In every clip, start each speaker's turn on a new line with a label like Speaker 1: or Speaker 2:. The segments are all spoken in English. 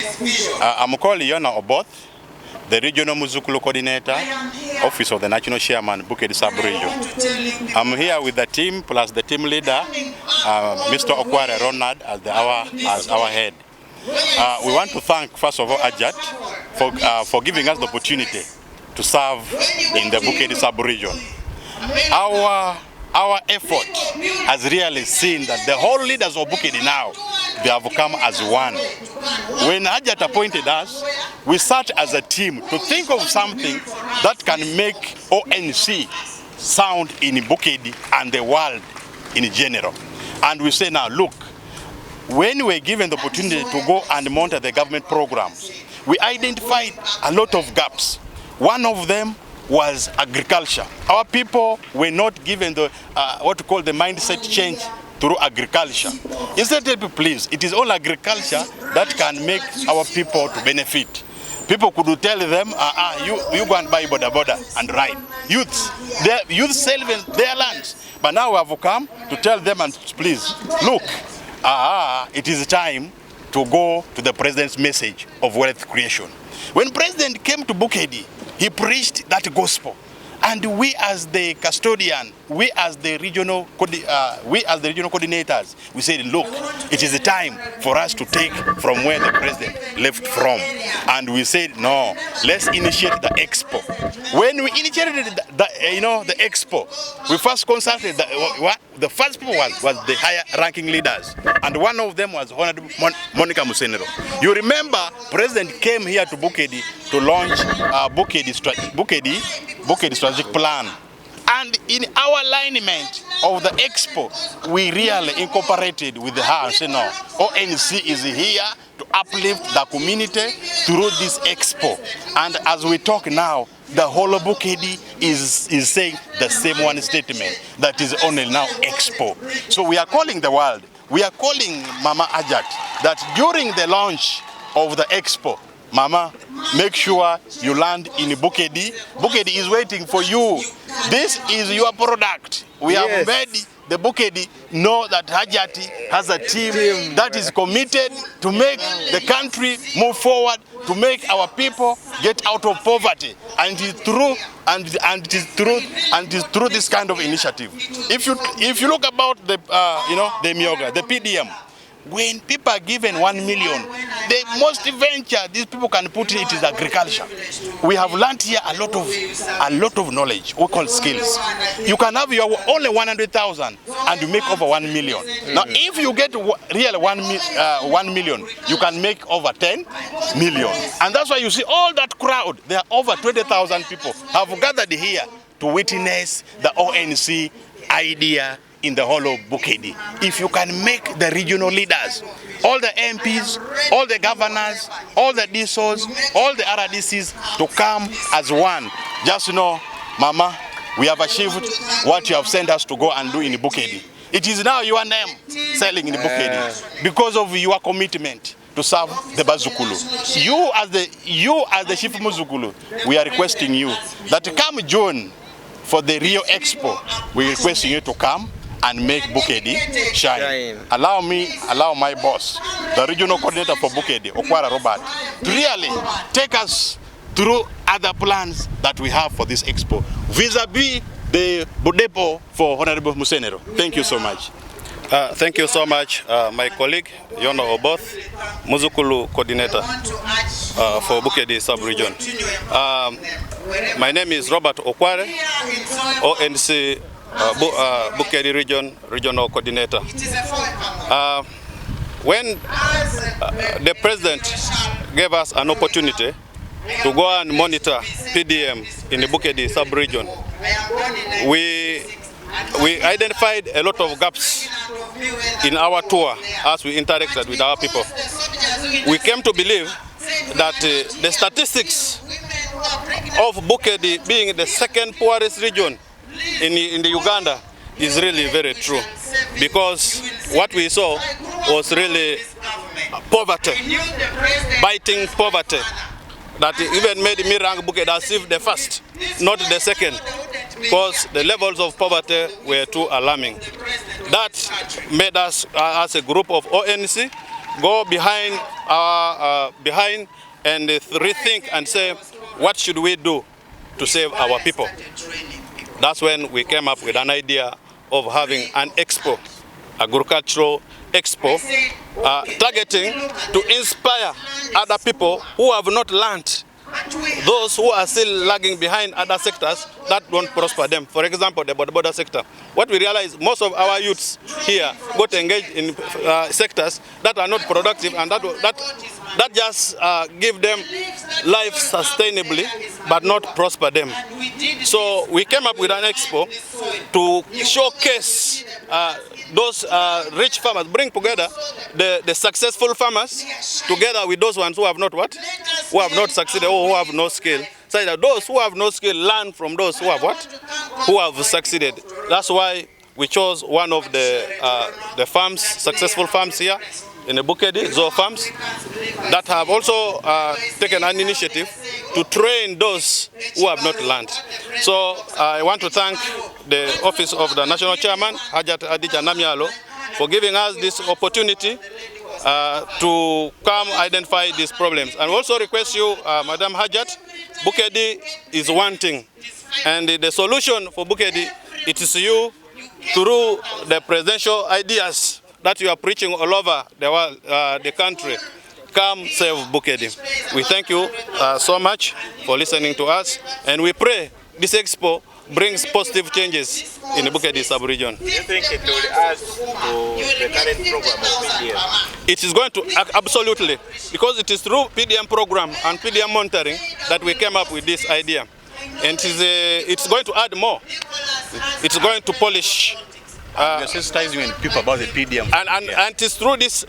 Speaker 1: I'm called Yona Oboth, the Regional Muzukulu Coordinator, Office of the National Chairman, Bukedi Sub-Region. I'm here with the team plus the team leader, Mr. Okware Ronald, as our head. We want to thank, first of all, Ajat for giving us the opportunity to serve in the Bukedi Sub-Region. Our effort has really seen that the whole leaders of Bukedi now, they have come as one. When Ajat appointed us, we sat as a team to think of something that can make ONC sound in Bukedi and the world in general. And we say now, look, when we were given the opportunity to go and monitor the government programs, we identified a lot of gaps. One of them was agriculture. Our people were not given the what we call the mindset change through agriculture. Instead, please, it is all agriculture that can make our people to benefit. People could tell them, you go and buy boda and ride. Youth sell their lands. But now we have come to tell them, and please, look, it is time to go to the president's message of wealth creation. When president came to Bukedi, he preached that gospel. And we as the custodian, we as the regional coordinators, we said, look, it is the time for us to take from where the president left from. And we said, no, let's initiate the expo. When we initiated the expo, we first consulted the first people was the higher ranking leaders. And one of them was Honorable Monica Musenero. You remember, President came here to Bukedi to launch Bukedi strategic plan. And in our alignment of the expo, we really incorporated with her and said, no, ONC is here to uplift the community through this expo. And as we talk now, the whole of Bukedi is saying the same one statement, that is only now expo. So we are calling the world, we are calling Mama Ajat, that during the launch of the expo, Mama, make sure you land in Bukedi. Bukedi is waiting for you. This is your product. We have made the Bukedi know that Hajati has a team that is committed to make the country move forward, to make our people get out of poverty. And it is through this kind of initiative. If you look about the the Myoga, the PDM, when people are given 1 million, the most venture these people can put it is agriculture. We have learned here a lot of knowledge, we call skills. You can have your only 100,000 and you make over 1 million. Now, if you get really 1 million, you can make over 10 million. And that's why you see all that crowd. There are over 20,000 people have gathered here to witness the ONC idea in the whole of Bukedi. If you can make the regional leaders, all the MPs, all the governors, all the DSOs, all the RDCs to come as one, just know, Mama, we have achieved what you have sent us to go and do in Bukedi. It is now your name selling in Bukedi because of your commitment to serve the Bazukulu. You as the Chief Muzukulu, we are requesting you that come June for the Rio Expo, we are requesting you to come and make Bukedi shine. Allow my boss, the regional coordinator for Bukedi, Okwara Robert, to really take us through other plans that we have for this expo, vis-a-vis the Budepo for Honorable Musenero. Thank you so much.
Speaker 2: Thank you so much, my colleague, Yona Oboth, Muzukulu coordinator for Bukedi sub-region. My name is Robert Okware, ONC Bukedi regional coordinator. When the president gave us an opportunity to go and monitor PDM in the Bukedi sub-region, we identified a lot of gaps in our tour as we interacted with our people. We came to believe that the statistics of Bukedi being the second poorest region in the Uganda is really very true, because what we saw was really poverty, biting poverty, that even made me rank Bukedi as if the first, not the second, because the levels of poverty were too alarming. That made us, as a group of ONC, go behind and rethink and say, what should we do to save our people? That's when we came up with an idea of having an expo, agricultural expo, targeting to inspire other people who have not learned, those who are still lagging behind other sectors that don't prosper them. For example, the border sector. What we realize, most of our youths here got engaged in sectors that are not productive, and that just give them life sustainably, but not prosper them. So we came up with an expo to showcase those rich farmers, bring together the successful farmers together with those ones who have not what? Who have not succeeded or who have no skill. So that those who have no skill learn from those who have what? Who have succeeded. That's why we chose one of the farms, successful farms here in the Bukedi, Zoo Farms, that have also taken an initiative to train those who have not learned. So I want to thank the Office of the National Chairman, Hajat Adija Namyalo, for giving us this opportunity to come identify these problems. And also request you, Madam Hajat, Bukedi is wanting. And the solution for Bukedi, it is you, through the presidential ideas that you are preaching all over the world, the country. Come save Bukedi. We thank you so much for listening to us, and we pray this expo brings positive changes in the Bukedi sub-region.
Speaker 3: Do you think it will add to the current program of PDM?
Speaker 2: It is going to, absolutely, because it is through PDM program and PDM monitoring that we came up with this idea. And it's going to add more. It's going to polish.
Speaker 1: Sensitizing people about the PDM.
Speaker 2: And it is through this,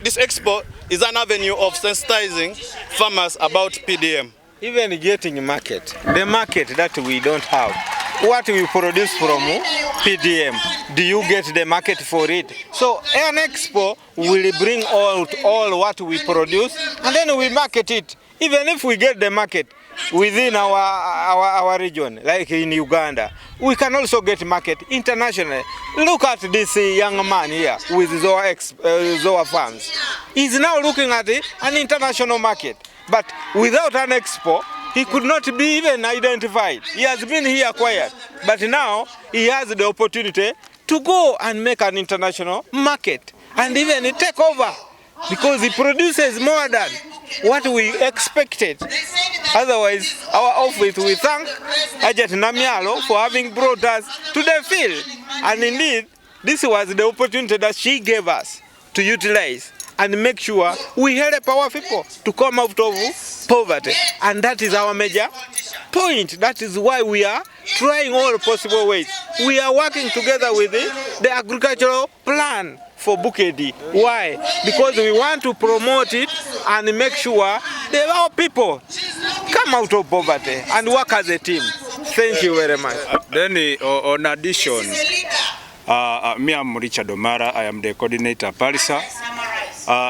Speaker 2: this expo is an avenue of sensitizing farmers about PDM.
Speaker 4: Even getting market, the market that we don't have, what we produce from PDM, do you get the market for it? So an expo will bring all what we produce, and then we market it. Even if we get the market within our region, like in Uganda, we can also get market internationally. Look at this young man here with Zoa Farms. He's now looking at an international market. But without an expo, he could not be even identified. He has been here quiet. But now he has the opportunity to go and make an international market and even take over, because he produces more than what we expected. Otherwise, our office, we thank Ajat Namyalo for having brought us to the field. And indeed, this was the opportunity that she gave us to utilize and make sure we help our people to come out of poverty. And that is our major point. That is why we are trying all possible ways. We are working together with the agricultural plan for Bukedi. Why? Because we want to promote it and make sure that our people come out of poverty and work as a team. Thank you very much.
Speaker 5: Then on addition, me, I'm Richard O'Mara. I am the coordinator Parisa.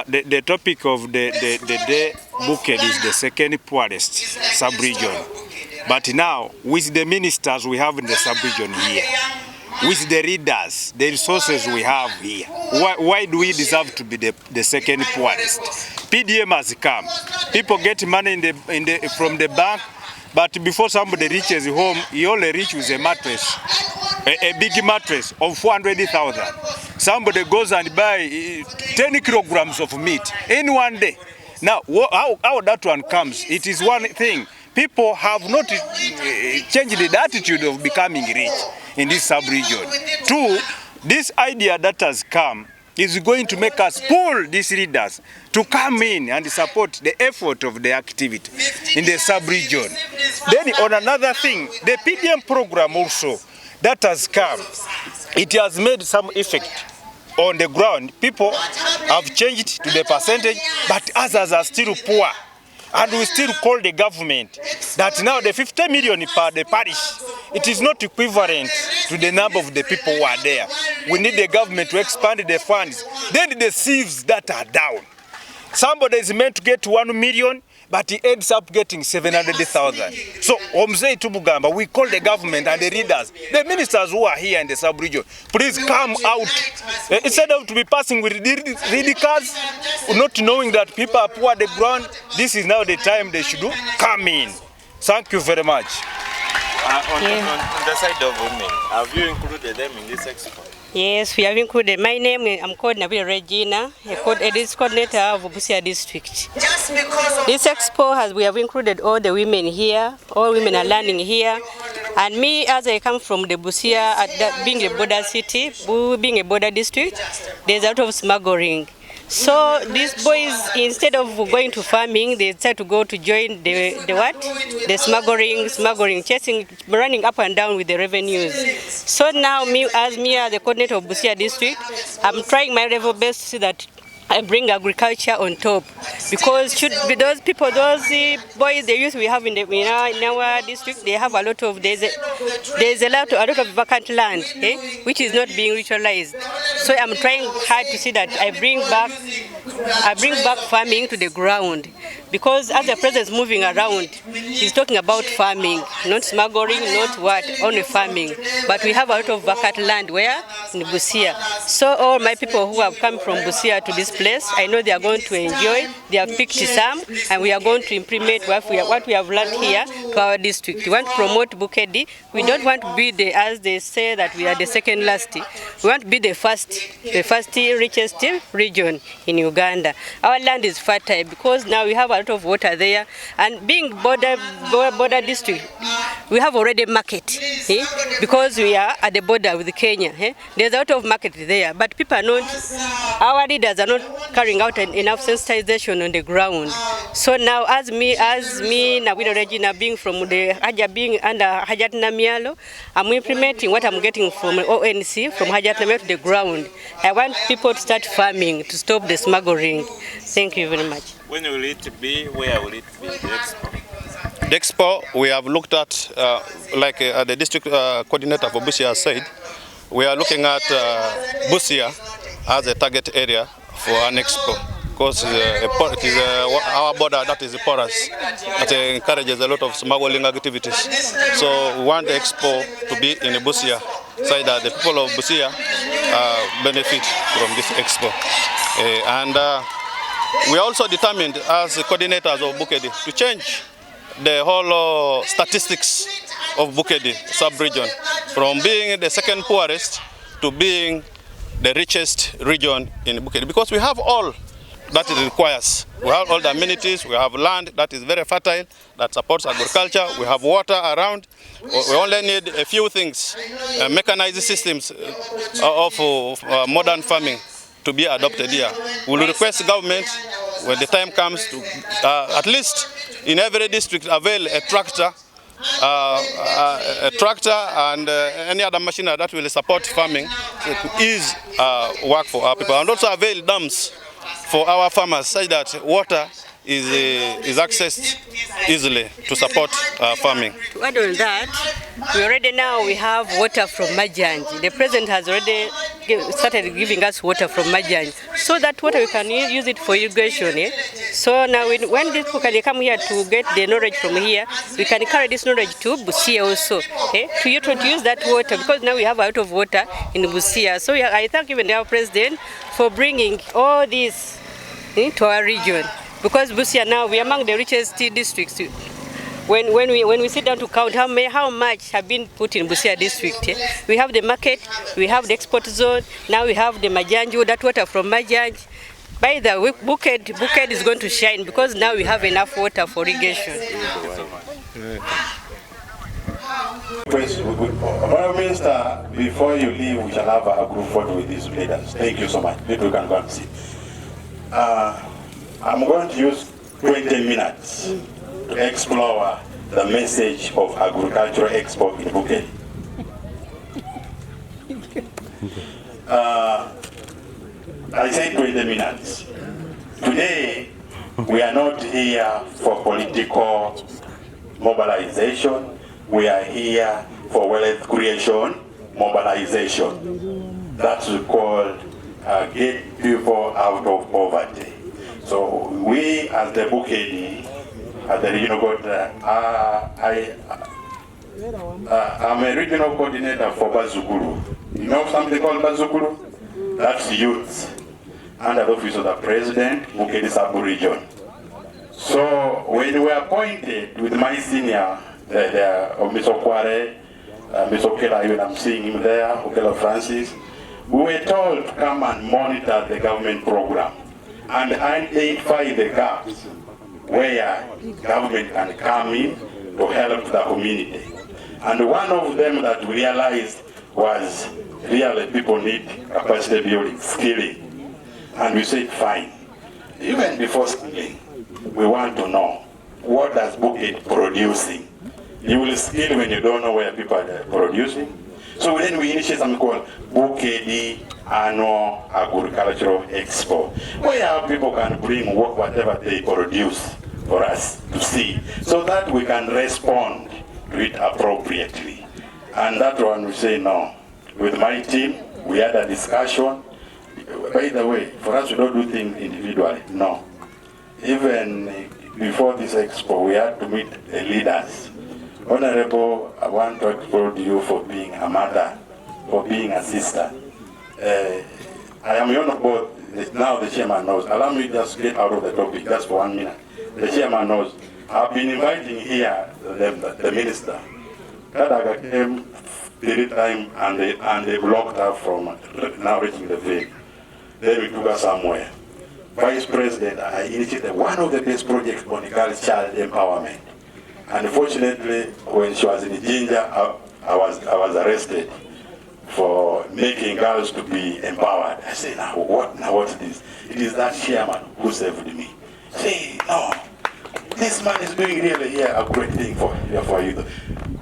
Speaker 5: The topic of the day Bukedi is the second poorest sub-region. But now, with the ministers we have in the sub-region here, with the leaders, the resources we have here, why do we deserve to be the second poorest? PDM has come. People get money from the bank, but before somebody reaches home, he only reaches with a mattress, a big mattress of 400,000. Somebody goes and buy 10 kilograms of meat in one day. Now, how that one comes, it is one thing. People have not changed the attitude of becoming rich in this sub-region. Two, this idea that has come is going to make us pull these leaders to come in and support the effort of the activity in the sub-region. Then on another thing, the PDM program also that has come, it has made some effect on the ground. People have changed to the percentage, but others are still poor. And we still call the government that now the 50 million per the parish, it is not equivalent to the number of the people who are there. We need the government to expand the funds. Then the sieves that are down, Somebody is meant to get 1 million, but he ends up getting 700,000. So, Omzei Tubugamba, we call the government and the leaders, the ministers who are here in the sub-region, please come out. Instead of to be passing with reedy cars, not knowing that people are poor at the ground, this is now the time they should come in. Thank you very much.
Speaker 3: On the side of women, have you included them in this expo?
Speaker 6: Yes, we have included. My name, I'm called Nabila Regina, a coordinator of Busia district. This expo we have included all the women here. All women are learning here. And me, as I come from the Busia, being a border city, being a border district, there's a lot of smuggling. So these boys, instead of going to farming, they decide to go to join the what? The smuggling, chasing, running up and down with the revenues. So now, as the coordinator of Busia district, I'm trying my level best to see that I bring agriculture on top, because should be those people, those boys, the youth we have in our district, they have a lot of there's a lot of vacant land, which is not being utilized. So I'm trying hard to see that I bring back farming to the ground, because as the president is moving around, he's talking about farming, not smuggling, not what, only farming. But we have a lot of vacant land where in Busia. So all my people who have come from Busia to this place, I know they are going to enjoy. They have picked some, and we are going to implement what we have learned here to our district. We want to promote Bukedi. We don't want to be as they say that we are the second last. We want to be the first richest region in Uganda. Our land is fertile because now we have a lot of water there, and being border district, we have already market, because we are at the border with Kenya. There's a lot of market there, but people are not, our leaders are not carrying out enough sensitization on the ground. So now, as me, Nawina Regina, being from the being under Hajat Namialo, I'm implementing what I'm getting from ONC, from Hajat Namialo to the ground. I want people to start farming to stop the smuggling. Thank you very much.
Speaker 3: When will it be? Where will it be? The expo?
Speaker 2: The expo, we have looked at, like the district coordinator for Busia said, we are looking at Busia as a target area for an expo, because it is our border that is porous, that encourages a lot of smuggling activities. So we want the expo to be in Busia, so that the people of Busia benefit from this expo. We also determined as coordinators of Bukedi to change the whole statistics of Bukedi sub-region from being the second poorest to being the richest region in Bukedi, because we have all that it requires. We have all the amenities, we have land that is very fertile, that supports agriculture, we have water around. We only need a few things, mechanized systems of modern farming to be adopted here. We will request government, when the time comes, to at least in every district avail a tractor and any other machinery that will support farming to ease work for our people, and also avail dams for our farmers, such that water is accessed easily to support farming.
Speaker 6: To add on that, we have water from Majanji. The president has already started giving us water from Majanji, so that water we can use it for irrigation. So now when people can come here to get the knowledge from here, we can carry this knowledge to Busia also, to use that water, because now we have a lot of water in Busia. So I thank even our president for bringing all this to our region, because Busia now we are among the richest districts. When we sit down to count how much have been put in Busia district, we have the market, we have the export zone, now we have the Majanji, that water from Majanji. By the way, Buked is going to shine, because now we have enough water for irrigation.
Speaker 1: Prime Minister, before you leave, we shall have a group photo with these leaders. Thank you so much. Maybe we can go and see. I'm going to use 20 minutes to explore the message of Agricultural Expo in Bukedi. I say 20 minutes. Today, we are not here for political mobilization. We are here for wealth creation mobilization. That's called get people out of poverty. So we, as the Bukedi, at the regional coordinator, I'm a regional coordinator for Bazukuru. You know something called Bazukuru? That's youth under the office of the president, Bukedi sub-region. So when we were appointed with my senior, Mr. Kware, Mr. Okela, even I'm seeing him there, Okela Francis, we were told to come and monitor the government program and identify the gaps where government can come in to help the community. And one of them that we realized was really people need capacity building, skilling. And we said, fine. Even before skilling, we want to know, what does Bukedi producing? You will skill when you don't know where people are producing. So then we initiate something called Bukedi Annual Agricultural Expo, where people can bring whatever they produce for us to see, so that we can respond to it appropriately. And that one we say no. With my team, we had a discussion. By the way, for us we don't do things individually, no. Even before this expo, we had to meet the leaders. Honorable, I want to applaud you for being a mother, for being a sister. I am on board, now the chairman knows. Allow me just get out of the topic, just for 1 minute. The chairman knows. I've been inviting here the minister. Kadaga came 3 times and they blocked her from now reaching the field. Then we took her somewhere. Vice President, I initiated one of the best projects on girls' child empowerment. Unfortunately, when she was in Jinja, I was arrested for making girls to be empowered. I said, now what's this? It is that chairman who saved me. Say, no, this man is doing really here a great thing for you.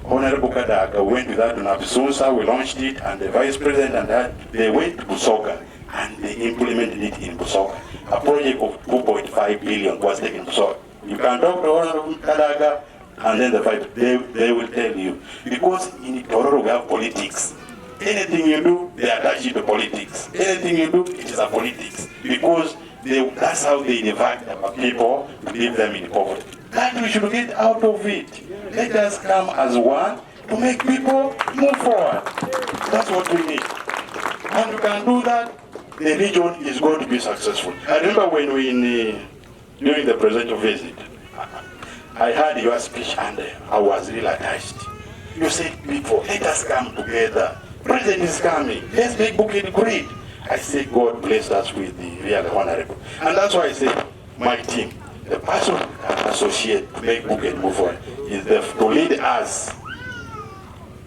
Speaker 1: Honorable Kadaga went with that to Nabisunsa, we launched it, and the vice president and that, they went to Busoga and they implemented it in Busoga. A project of 2.5 billion was taken to Busoga. You can talk to Honorable Kadaga, and then they will tell you. Because in Tororo we have politics. Anything you do, they attach it to politics. Anything you do, it is a politics. Because that's how they divide people to leave them in poverty. That we should get out of it. Let us come as one to make people move forward. That's what we need. And we can do that, the region is going to be successful. I remember when during the presidential visit, I heard your speech and I was really attached. You said, people, let us come together. President is coming. Let's make Bukedi great. I said, God bless us with the real honorable. And that's why I say, my team, the person associate to make Bukedi move forward is to lead us,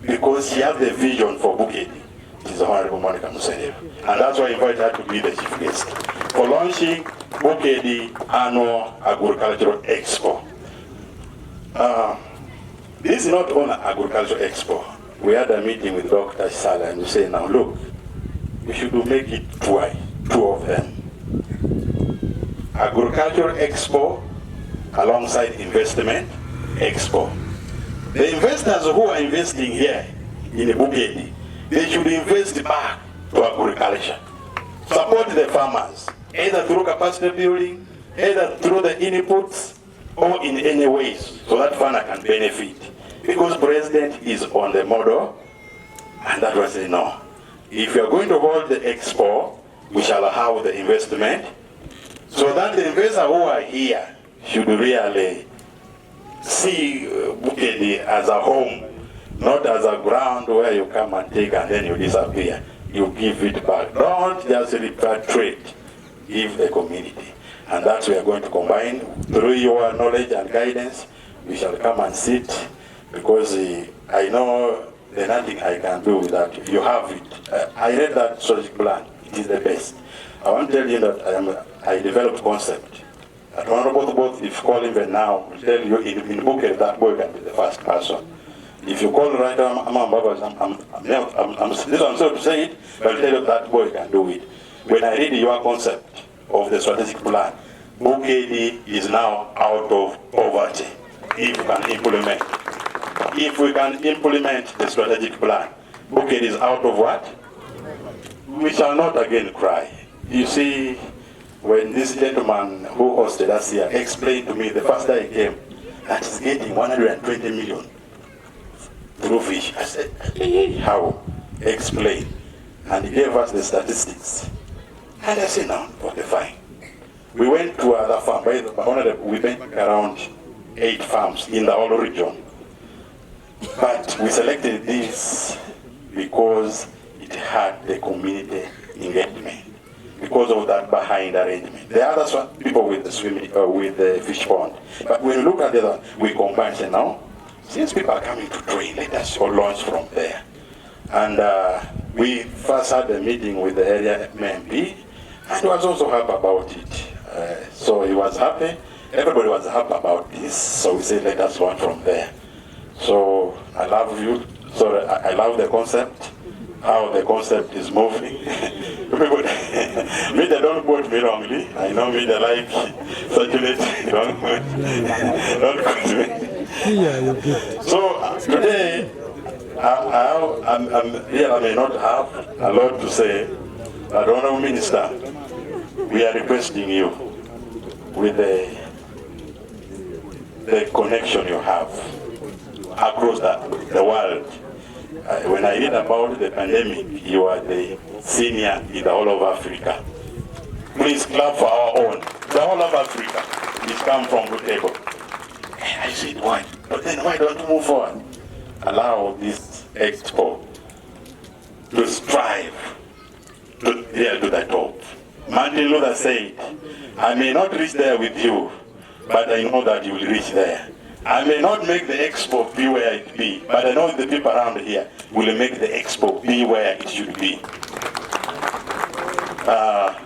Speaker 1: because she has the vision for Bukedi. It is the Honorable Monica Musenev. And that's why I invited her to be the chief guest for launching Bukedi Annual Agricultural Expo. This is not on Agricultural Expo. We had a meeting with Dr. Sala and we say, now look, we should make it two of them. Agricultural Expo alongside Investment Expo. The investors who are investing here in Bukedi, they should invest back to agriculture. Support the farmers, either through capacity building, either through the inputs, or in any ways, so that farmer can benefit. Because President is on the model, and that was no. If you are going to hold the expo, we shall have the investment, so that the investors who are here should really see Bukedi as a home, not as a ground where you come and take and then you disappear. You give it back. Don't just repatriate, give the community. And that's what we are going to combine. Through your knowledge and guidance, we shall come and sit, because I know there's nothing I can do with that. You have it. I read that strategic plan. It is the best. I want to tell you that I developed concept. At both, if you call him now, will tell you in Bukedi that boy can be the first person. If you call right now, I'm sorry to say it, but I'll tell you that boy can do it. When I read your concept of the strategic plan, Bukedi is now out of poverty if we can implement. If we can implement the strategic plan, Bukedi is out of what? We shall not again cry. You see, when this gentleman who hosted us here explained to me the first day he came that he's getting 120 million through fish. I said, hey, how? Explain. And he gave us the statistics. And I said, no, okay, fine. We went to other farms. We went around 8 farms in the whole region. But we selected this because it had the community engagement. Because of that behind arrangement. The others were people with the swimming, with the fish pond. But when you look at the other, we combine and say, no, since people are coming to train, let us all launch from there. And we first had a meeting with the area MP, and he was also happy about it. So he was happy, everybody was happy about this, so we said, let us launch from there. So I love you, so I love the concept, how the concept is moving. Me, they don't quote me wrongly. I know me, they like circulate wrong. Don't quote me. So today, I'm here. I may not have a lot to say, but Honourable Minister, we are requesting you with the connection you have across the world. When I read about the pandemic, you are the senior in the whole of Africa. Please clap for our own. The whole of Africa is come from the table. I said, why? But then why don't you move forward? Allow this expo to strive to the top. Martin Luther said, I may not reach there with you, but I know that you will reach there. I may not make the expo be where it be, but I know the people around here will make the expo be where it should be.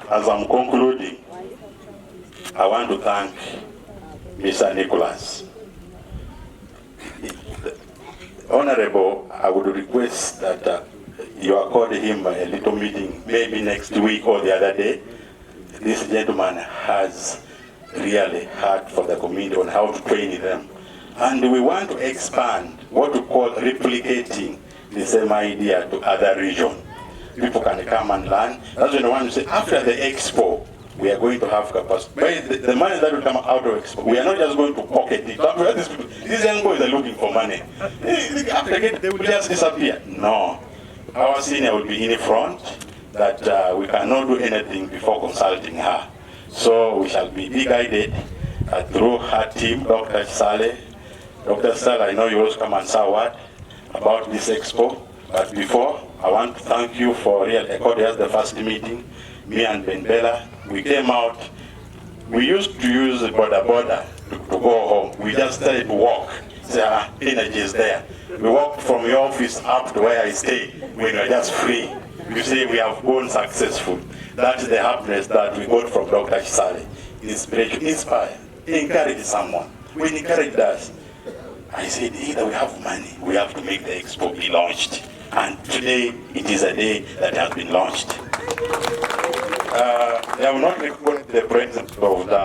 Speaker 1: As I'm concluding, I want to thank Mr. Nicholas. Honorable, I would request that you accord him a little meeting, maybe next week or the other day. This gentleman has really hard for the community on how to train them. And we want to expand what we call replicating the same idea to other regions. People can come and learn. That's when I want to say, after the expo, we are going to have capacity. But the money that will come out of expo, we are not just going to pocket it. These young boys are looking for money. After they will just disappear. No. Our senior will be in the front, that we cannot do anything before consulting her. So we shall be guided through her team, Dr. Sale. Dr. Sale, I know you also come and say a word about this expo. But before, I want to thank you for real accord as the first meeting. Me and Ben Bella, we came out. We used to use the border to go home. We just started to walk. Say, energy is there. We walked from your office up to where I stay when we are just free. You say we have gone successful. That's the happiness that we got from Dr. Sale. Inspiration, inspire, encourage someone. When he encouraged us, I said, either we have money, we have to make the expo be launched. And today, it is a day that has been launched. I will not record the presence of the